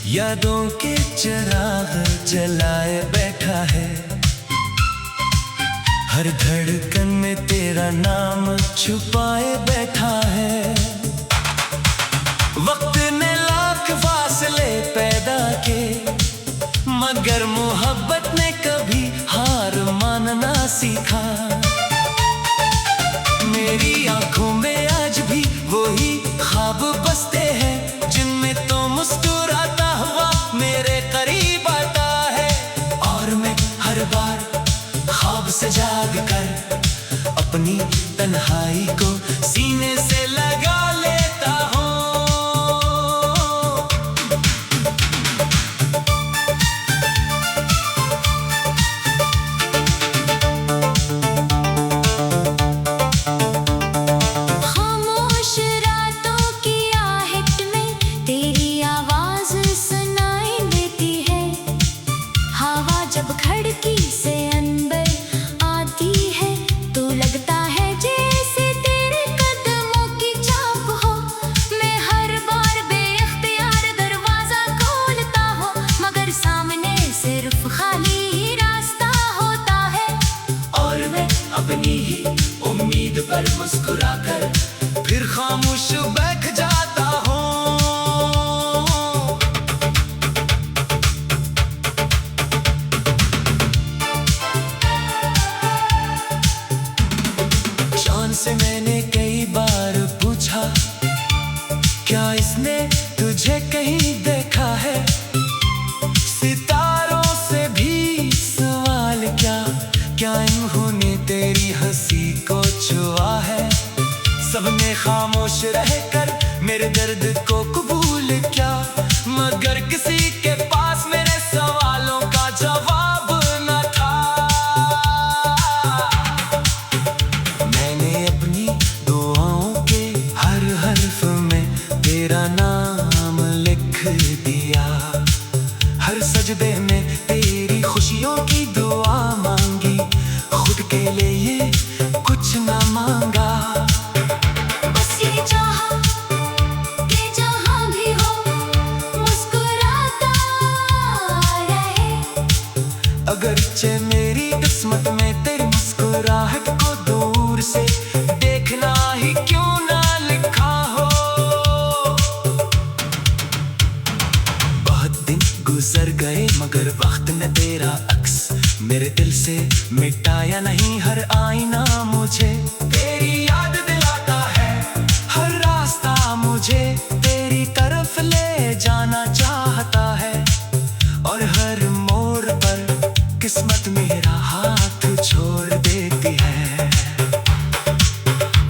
यादों के चिराग जलाए बैठा है, हर धड़कन में तेरा नाम छुपाए बैठा है। वक्त ने लाख फासले पैदा के, मगर मोहब्बत ने कभी हार मानना सीखा। मेरी आंखों में आज भी वही ख्वाब बसते हैं, जिनमें तो मुस्कुराता हुआ मेरे करीब आता है। और मैं हर बार ख्वाब से जाग कर अपनी तन्हाई को सीने से लगा लेता हूँ। जब खिड़की से अंदर आती है तो लगता है जैसे तेरे कदमों की छाप हो। मैं हर बार बेइख्तियार दरवाजा खोलता हूँ, मगर सामने सिर्फ खाली ही रास्ता होता है। और मैं अपनी ही उम्मीद पर मुस्कुराकर फिर खामोश बैठ जाता हूँ। से मैंने कई बार पूछा, क्या इसने तुझे कहीं देखा है? सितारों से भी सवाल क्या इन्होंने तेरी हंसी को छुआ है? सबने खामोश रहकर मेरे दर्द को कबूल किया, मगर किसी के पास मेरे सवालों का जवाब न था। मैंने अपनी दुआओं के हर हर्फ में तेरा नाम लिख दिया, हर सजदे में तेरी खुशियों की दुआ मांगी, खुद के लिए कुछ ना मांगा। बस ये चाहा कि जहाँ भी हो मुस्कुराता रहे। अगरचे मेरी किस्मत में तेरी मुस्कुराहट को दूर से देखना ही क्यों ना लिखा हो। बहुत दिन गुजर गए मगर वक्त ने तेरा अक्स मेरे दिल से मिटाया नहीं। हर आईना मुझे तेरी याद दिलाता है, हर रास्ता मुझे तेरी तरफ ले जाना चाहता है। और हर मोड़ पर किस्मत मेरा हाथ छोड़ देती है।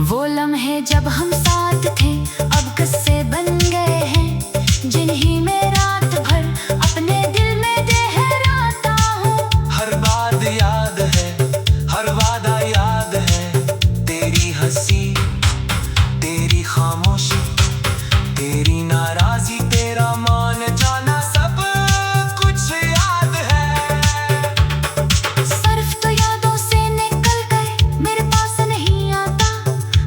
वो लम्हे जब हम साथ थे अब किस्से बन गए हैं, जिन्हीं में रात भर अपने दिल में ठहराता हूँ। हर बात याद है, हर वादा याद है, तेरी हंसी, तेरी खामोशी, तेरी नाराजी, तेरा मान जाना, सब कुछ याद है। सिर्फ तो यादों से निकल कर मेरे पास नहीं आता।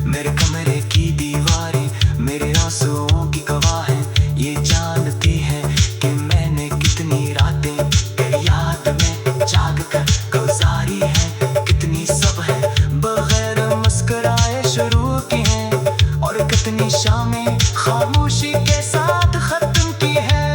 मेरे कमरे की दीवारें मेरे आंसुओं की गवाह हैं, ये जानती हैं कि मैंने कितनी रातें तेरी याद में जाग कर गुजारी हैं, कितनी सब है बगैर मुस्कुराए शुरू की हैं, और कितनी शामें खामोशी के साथ खत्म की हैं।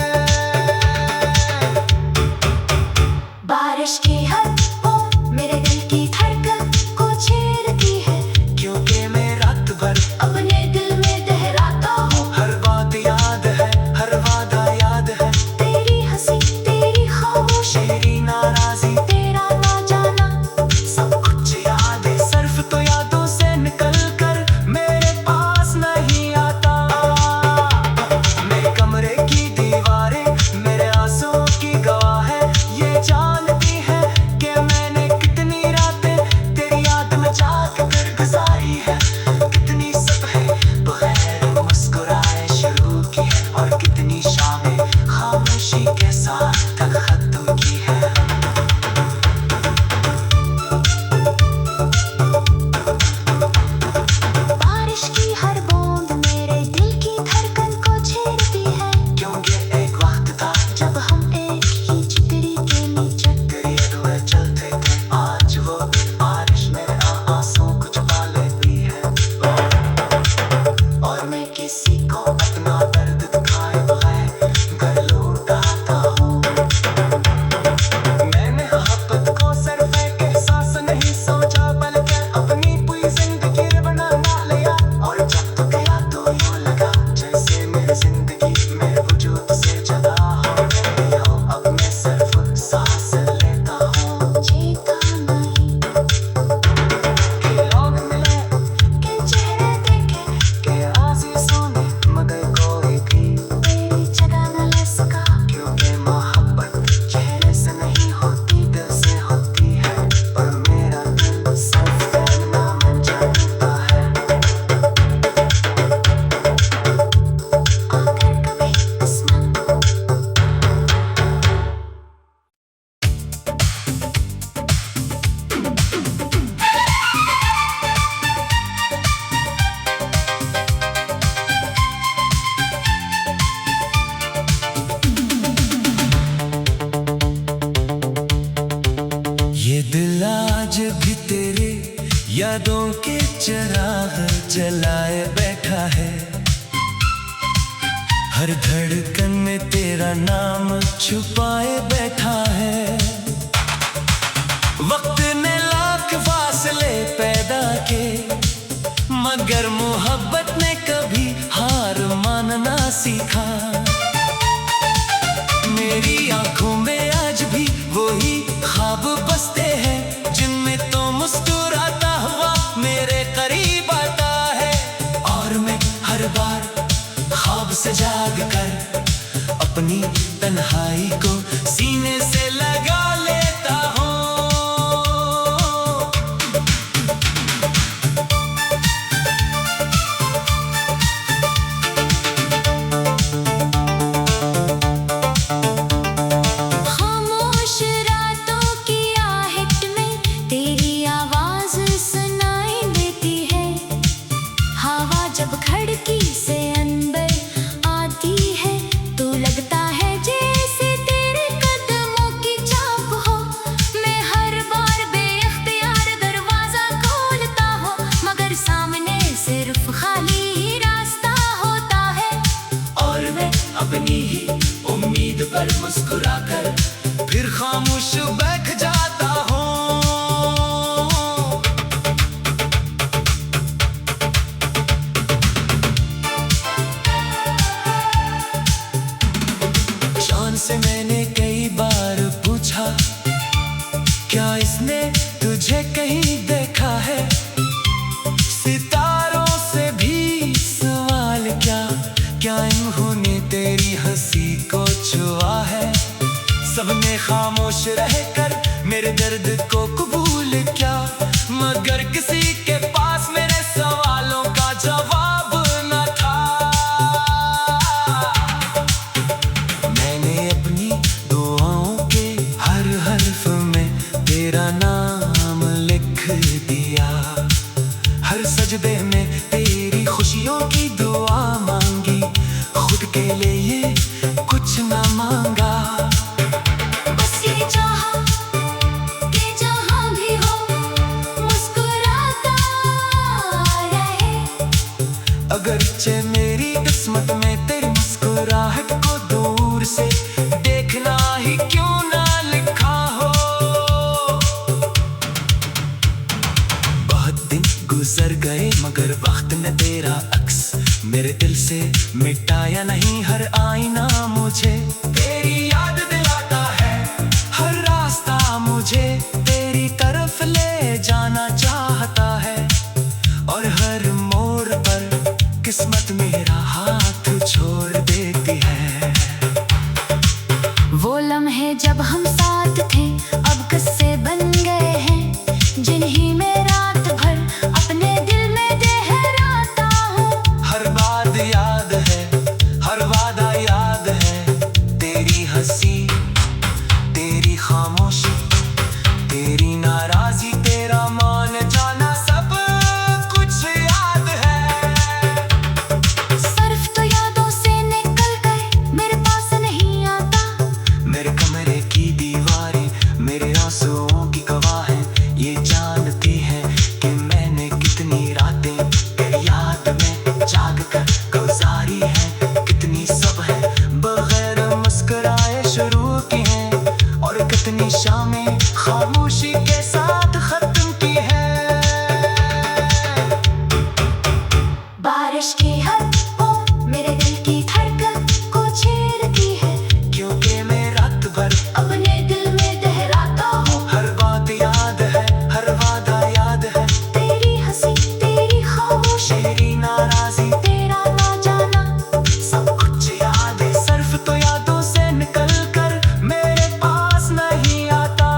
बारिश की हर बूंद मेरे दिल की धड़कन को छेड़ती है, क्योंकि मैं रात भर अपने दिल में ठहराता हूँ। हर बात याद है, हर वादा याद है, तेरी हंसी, तेरी खामोशी, तेरी नाराजी, तेरा ना जाना, सब कुछ याद है। सिर्फ तो यादों से निकल कर मेरे पास नहीं आता। यादों के चिराग जलाए बैठा है। हर धड़कन में तेरा नाम छुपाए बैठा है। वक्त ने लाख फासले पैदा किए, मगर मोहब्बत ने कभी हार मानना सीखा। मेरी आंखों में आज भी वही ख्वाब बसते हैं, जिनमें तो मुस्कुराता हुआ मेरे करीब आता है। और मैं हर बार ख्वाब से जाग कर अपनी तन्हाई को सीने से लगा लेता हूँ। खामोश रातों की आहट में तेरी आवाज सुनाई देती है। हवा जब खिड़की से अंदर आती है तो लगता है जैसे तेरे कदमों की छाप हो। मैं हर बार बेइख्तियार दरवाजा खोलता हूँ, मगर सामने सिर्फ खाली ही रास्ता होता है। और मैं अपनी ही उम्मीद पर मुस्कुराकर फिर खामोश बैठ जाता हूँ। चांद से मैंने कई बार पूछा, क्या इसने तुझे कहीं देखा है? सितारों से भी सवाल, क्या इन्होंने तेरी हंसी को छुआ है? सबने खामोश रहकर मेरे दर्द को कबूल किया, मगर किसी के पास मेरे सवालों का जवाब न था। मैंने अपनी दुआओं के हर हर्फ में तेरा नाम लिख दिया। हर सजदे में तेरी खुशियों की दुआ मांगी, खुद के लिए कुछ ना मांगा। बस ये चाहा कि जहाँ भी हो मुस्कुराता रहे। अगरचे मेरी किस्मत में तेरी मुस्कुराहट को दूर से देखना ही क्यों ना लिखा हो। बहुत दिन गुजर गए मगर वक्त ने तेरा अक्स मेरे दिल से मिटाया नहीं। हर आईना मुझे तेरी याद दिलाता है, हर रास्ता मुझे तेरी तरफ ले जाना चाहता है। और हर मोड़ पर किस्मत मेरा हाथ छोड़ देती है। वो लम्हे जब हम साथ थे अब किस्से बन गए हैं, जिन्हीं में रात भर अपने दिल में ठहराता हूँ। हर बात याद है, हर वादा याद है, तेरी हंसी, तेरी खामोशी, तेरी नाराजी, तेरा मान जाना, सब कुछ याद है। सर्फ तो यादों से निकल कर मेरे पास नहीं आता। मेरे कमरे की दीवारें मेरे आंसुओं की गवाह हैं। ये जानती है कि मैंने कितनी रातें तेरी याद में जाग कर गुजारी हैं। कितनी सब है बगैर मुस्कुराए शुरू की हैं, और कितनी शामें खामोशी के साथ खत्म की हैं। बारिश की हर बूंद मेरे दिल की धड़कन को छेड़ती है, क्योंकि मैं रात भर अपने दिल में ठहराता हूँ। हर बात याद है, हर वादा याद है, तेरी हंसी, तेरी खामोशी, तेरी नाराजी, तेरा ना जाना, सब कुछ याद है। सर्फ तो यादों से निकल कर मेरे पास नहीं आता।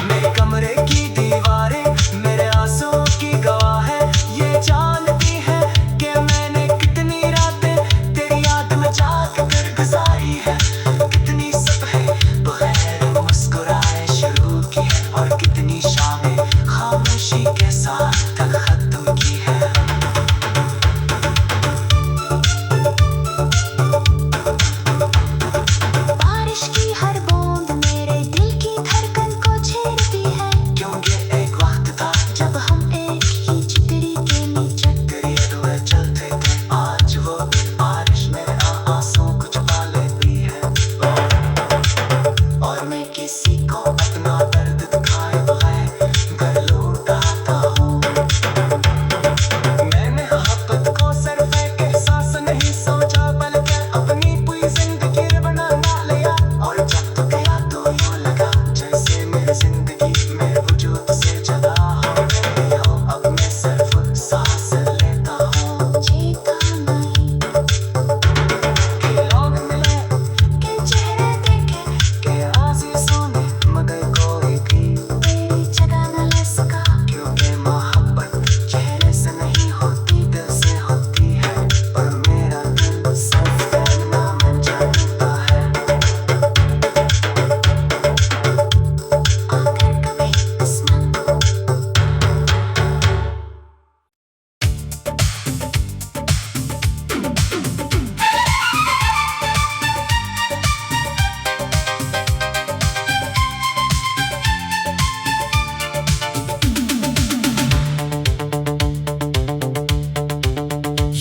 मेरे कमरे की दीवारें मेरे आंसुओं की गवाह है। ये जानती है कि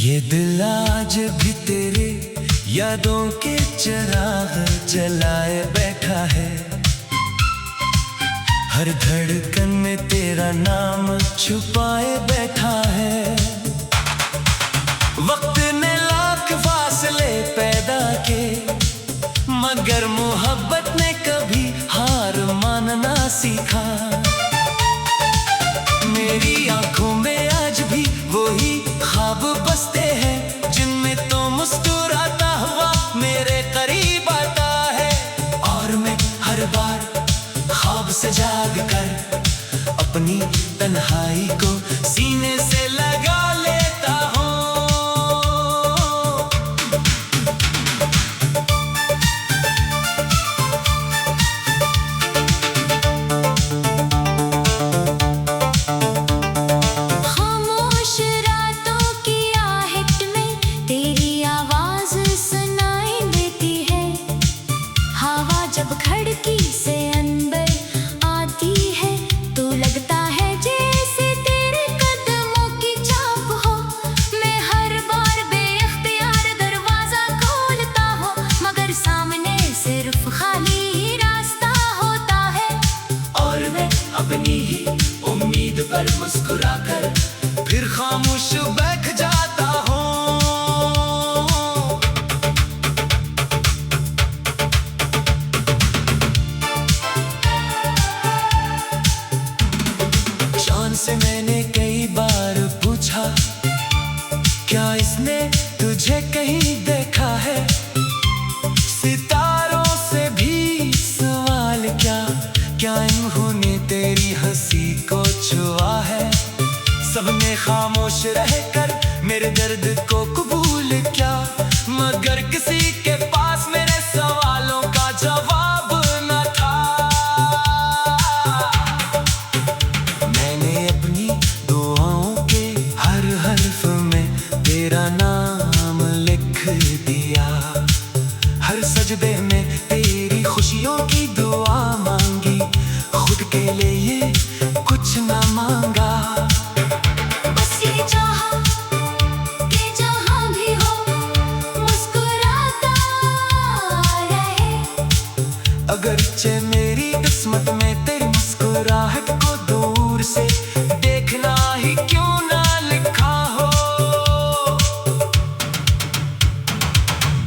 ये दिल आज भी तेरे यादों के चिराग जलाए बैठा है। हर धड़कन में तेरा नाम छुपाए बैठा है। वक्त ने लाख फासले पैदा के, मगर मोहब्बत ने कभी हार मानना सीखा। मेरी आंखों में आज भी वही ख्वाब बसते हैं, जिनमें तो मुस्कुराता हुआ मेरे करीब आता है। और मैं हर बार ख्वाब से जाग कर अपनी तन्हाई को सीने से लगा लेता हूँ। खामोश रातों की आहट में तेरी आवाज सुनाई देती है। हवा जब खिड़की से अंदर आती है तो लगता है जैसे तेरे कदमों की छाप हो। मैं हर बार बेइख्तियार दरवाजा खोलता हूँ, मगर सामने सिर्फ खाली ही रास्ता होता है। और मैं अपनी ही उम्मीद पर मुस्कुराकर फिर खामोश बैठ जाता हूँ। चांद से मैंने कई बार पूछा, क्या इसने तुझे कहीं देखा है? सितारों से भी सवाल, क्या इन्होंने तेरी हंसी को छुआ है? सबने खामोश रहकर मेरे दर्द को कबूल किया, मगर किसी के पास मेरे सवालों का जवाब न था। मैंने अपनी दुआओं के हर हर्फ में तेरा नाम लिख दिया। हर सजदे में तेरी खुशियों की दुआ मांगी, खुद के लिए कुछ न मांगा। बस ये चाहा कि जहाँ भी हो मुस्कुराता रहे। अगरचे मेरी किस्मत में तेरी मुस्कुराहट को दूर से देखना ही क्यों ना लिखा हो।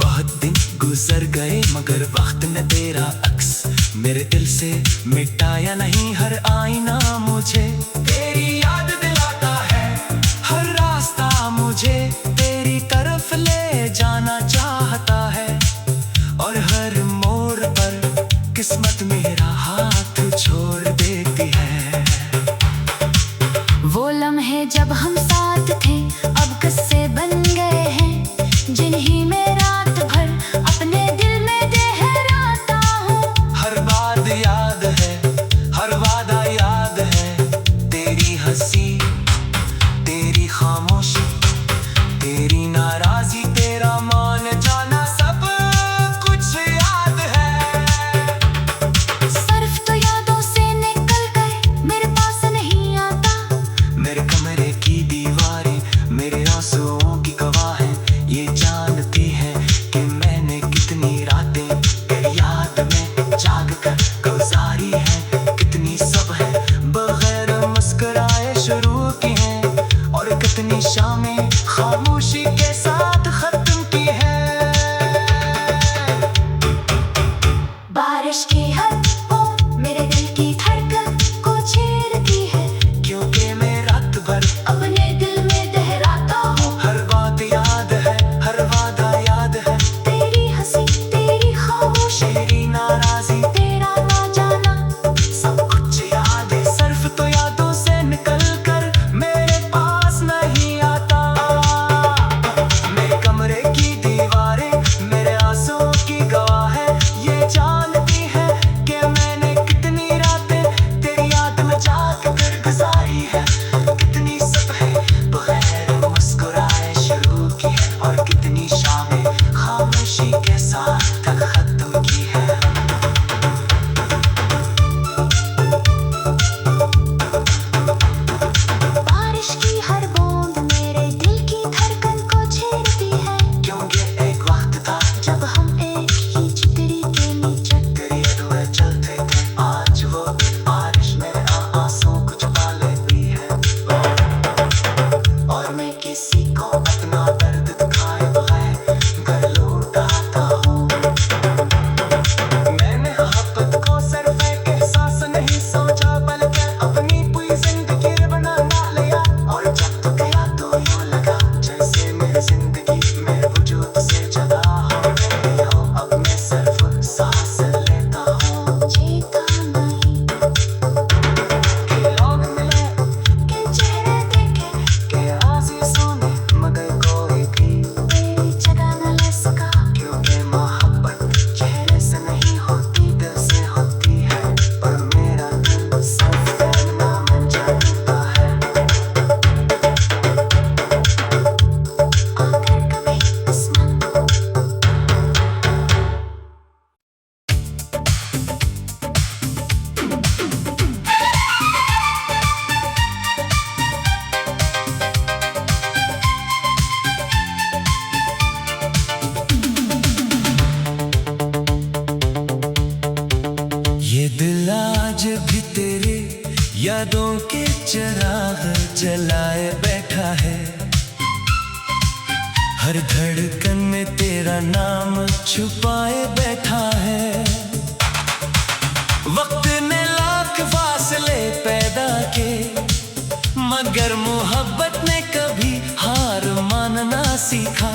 बहुत दिन गुजर गए मगर वक्त ने तेरा अक्स मेरे दिल से मिटाया नहीं। हर आईना मुझे तेरी याद दिलाता है, हर रास्ता मुझे तेरी तरफ ले जाना चाहता है। और हर मोड़ पर किस्मत मेरा हाथ छोड़ देती है। वो लम्हे जब हम साथ थे अब किस्से बन गए हैं, जिन्हीं में रात भर अपने दिल में देहराता हूँ। हर बात याद है, हर वादा याद है, तेरी हंसी, तेरी खामोशी, तेरी नाराजी, तेरा मान जाना, सब कुछ याद है। सर्फ तो यादों से निकल कर मेरे पास नहीं आता। मेरे कमरे की दीवारें मेरे आंसुओं की गवाह हैं। ये जानती है कि मैंने कितनी रातें तेरी याद में जाग कर गुजारी हैं। कितनी सब है बगैर मुस्कुराए शुरू की हैं, और कितनी शामें खामोशी के साथ खत्म की हैं। बारिश की हर बूंद मेरे दिल की धड़कन को छेड़ती है, क्योंकि मैं रात भर अपने दिल में देहराता हूँ। हर बात याद है, हर वादा याद है, तेरी हंसी, तेरी खामोशी, तेरी नाराजी, तेरा ना जाना, सब कुछ याद है। सिर्फ तो यादों से निकल कर मेरे पास नहीं आता। मैं को अपना दर्द दिखाए बगैर घर लौट आता हूँ। मैंने मोहब्बत को सिर्फ एक एहसास नहीं सोचा, बल्कि अपनी पूरी जिंदगी बना लिया। और जब तक गया तो यूं लगा जैसे मेरी जिंदगी मेरे वजूद से जुदा हो गई हो। अब मैं सिर्फ सांस लेता हूँ, जीता नहीं कि लोग मिले, कि चेहरे देखे, कि आज़िज़ों ने, मगर कोई भी तेरी जगह न ले सका। क्योंकि मोहब्बत चेहरे से नहीं होती, दिल से होती है। पर मेरा दिल सिर्फ कहना मन जानता है। अगर कभी किस्मत ये दिल आज भी तेरे यादों के चिराग जलाए बैठा है। हर धड़कन में तेरा नाम छुपाए बैठा है। वक्त ने लाख फासले पैदा के, मगर मोहब्बत ने कभी हार मानना सीखा।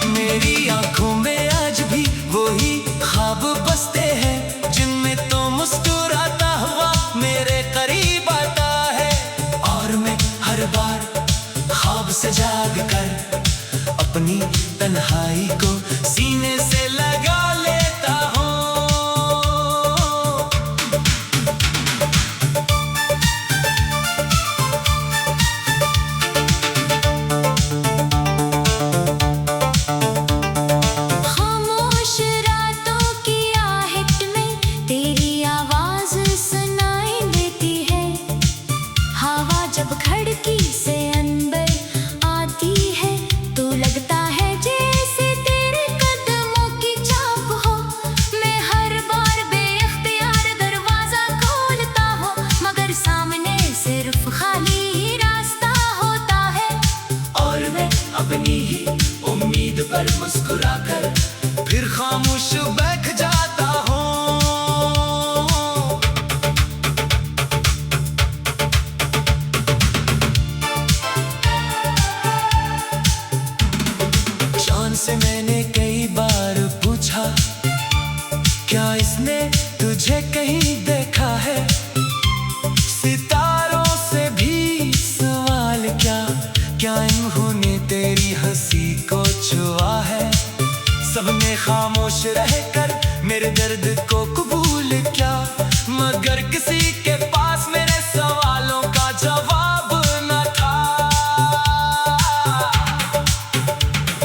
मेरी आंखों में आज भी वही ख्वाब बसते हैं, जिनमें तो मुस्कुराता हुआ मेरे करीब आता है। और मैं हर बार ख्वाब से जाग कर अपनी तन्हाई को सीने से लगा लेता हूँ। खामोश रातों की आहट में तेरी आवाज सुनाई देती है। हवा जब खिड़की से अंदर आती है तो लगता है जैसे तेरे कदमों की छाप हो। मैं हर बार बेइख्तियार दरवाजा खोलता हूँ, मगर सामने सिर्फ खाली ही रास्ता होता है। और मैं अपनी ही उम्मीद पर मुस्कुरा कर फिर खामोश बैठ जाता हूँ। चांद से मैंने कई बार पूछा, क्या इसने तुझे कहीं देखा है? सितारों से भी सवाल क्या इन्होंने तेरी हंसी को छुआ है? सबने खामोश रहकर मेरे दर्द को कबूल किया, मगर किसी के पास मेरे सवालों का जवाब न था।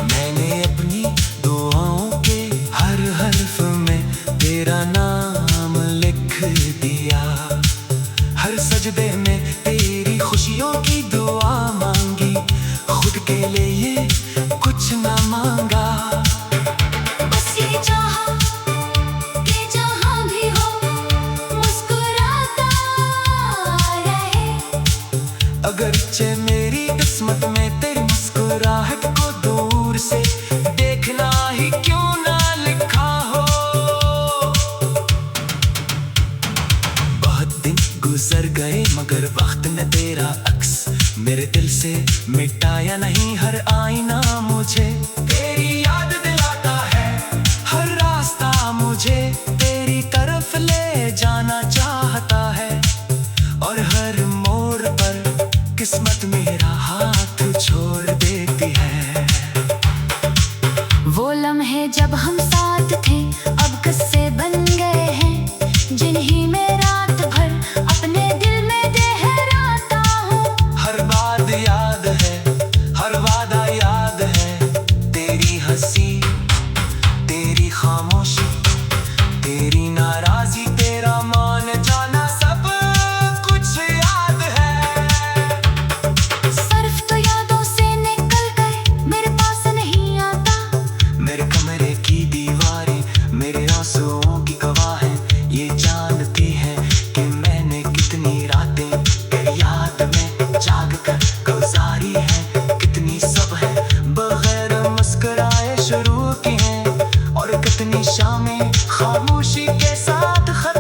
मैंने अपनी दुआओं के हर हर्फ में तेरा नाम लिख दिया। हर सजदे में तेरी खुशियों की दुआ मांगी, खुद के लिए कुछ ना मांगा। बस ये चाहा कि जहाँ भी हो मुस्कुराता रहे। अगरचे मेरी किस्मत में तेरी मुस्कुराहट को दूर से देखना ही क्यों ना लिखा हो। बहुत दिन गुजर गए मगर वक्त ने तेरा अक्स मेरे दिल से मिटाया नहीं। हर आईना मुझे तेरी याद दिलाता है, हर रास्ता मुझे तेरी तरफ ले जाना चाहता है। और हर मोड़ पर किस्मत मेरा हाथ छोड़ देती है। वो लम्हे जब हम साथ थे अब किस्से बन गए हैं, जिन्हीं में रात भर अपने दिल में ठहराता हूँ। हर बात याद है, हर वादा याद है, तेरी हंसी, तेरी खामोशी, तेरी नाराजी, तेरा मान जाना, सब कुछ याद है। सर्फ तो यादों से निकल गए, मेरे पास नहीं आता। मेरे कमरे की दीवारें मेरे आंसुओं की गवाह हैं। ये जानती है कि मैंने कितनी रातें तेरी याद में जाग कर गुजारी खामोशी के साथ खत्म